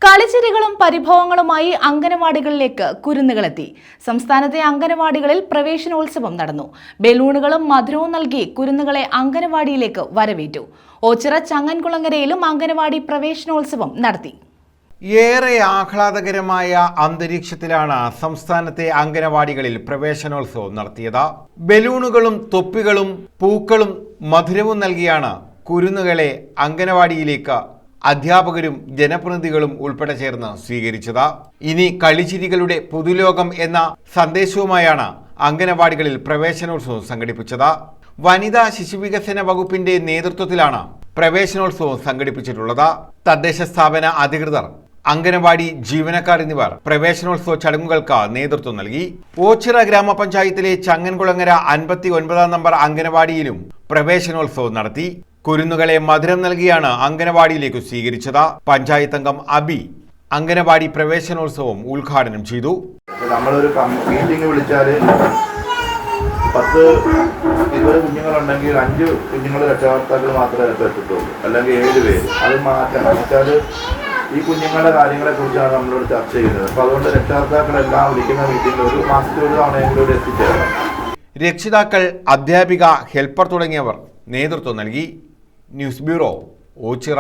കളിച്ചിരികളും പരിഭവങ്ങളുമായി അംഗനവാടികളിലേക്ക് കുരുന്നുകളെത്തി. സംസ്ഥാനത്തെ അംഗനവാടികളിൽ പ്രവേശനോത്സവം നടന്നു. ബലൂണുകളും മധുരവും നൽകി കുരുന്നുകളെ അംഗനവാടിയിലേക്ക് വരവേറ്റു. ഓച്ചിറ ചങ്ങൻകുളങ്ങരയിലും അംഗനവാടി പ്രവേശനോത്സവം നടത്തി. ഏറെ ആഹ്ലാദകരമായ അന്തരീക്ഷത്തിലാണ് സംസ്ഥാനത്തെ അംഗനവാടികളിൽ പ്രവേശനോത്സവം നടത്തിയത്. ബലൂണുകളും തൊപ്പികളും പൂക്കളും മധുരവും നൽകിയാണ് കുരുന്നുകളെ അംഗനവാടിയിലേക്ക് അധ്യാപകരും ജനപ്രതിനിധികളും ഉൾപ്പെടെ ചേർന്ന് സ്വീകരിച്ചത്. ഇനി കളിച്ചിരികളുടെ പുതുലോകം എന്ന സന്ദേശവുമായാണ് അംഗനവാടികളിൽ പ്രവേശനോത്സവം സംഘടിപ്പിച്ചത്. വനിതാ ശിശുവികസന വകുപ്പിന്റെ നേതൃത്വത്തിലാണ് പ്രവേശനോത്സവം സംഘടിപ്പിച്ചിട്ടുള്ളത്. തദ്ദേശ സ്ഥാപന അധികൃതർ, അംഗനവാടി ജീവനക്കാർ എന്നിവർ പ്രവേശനോത്സവ ചടങ്ങുകൾക്ക് നേതൃത്വം നൽകി. ഓച്ചിറ ഗ്രാമപഞ്ചായത്തിലെ ചങ്ങൻകുളങ്ങര 59 നമ്പർ അംഗനവാടിയിലും പ്രവേശനോത്സവം നടത്തി. കുരുന്നുകളെ മധുരം നൽകിയാണ് അംഗനവാടിയിലേക്ക് സ്വീകരിച്ചത്. പഞ്ചായത്ത് അംഗം അബി അംഗനവാടി പ്രവേശനോത്സവം ഉദ്ഘാടനം ചെയ്തു. നമ്മളൊരു മീറ്റിംഗ് വിളിച്ചാൽ 10-20 കുഞ്ഞുങ്ങളുണ്ടെങ്കിൽ 5 കുഞ്ഞുങ്ങൾ രക്ഷകർത്താക്കൾ മാത്രമേ എത്തുള്ളൂ, അല്ലെങ്കിൽ 7 പേര്. അത് മാറ്റണം വെച്ചാൽ ഈ കുഞ്ഞുങ്ങളുടെ കാര്യങ്ങളെ കുറിച്ചാണ് നമ്മളോട് ചർച്ച ചെയ്യുന്നത്. അപ്പോൾ അതുകൊണ്ട് രക്ഷകർത്താക്കളെല്ലാം വിളിക്കുന്ന മീറ്റിംഗിൽ ഒരു മാസത്തിൽ ഒരു തവണയെങ്കിലും എത്തിച്ചേരണം. രക്ഷിതാക്കൾ, അധ്യാപിക, ഹെൽപ്പർ തുടങ്ങിയവർ നേതൃത്വം നൽകി. News bureau, Ochira.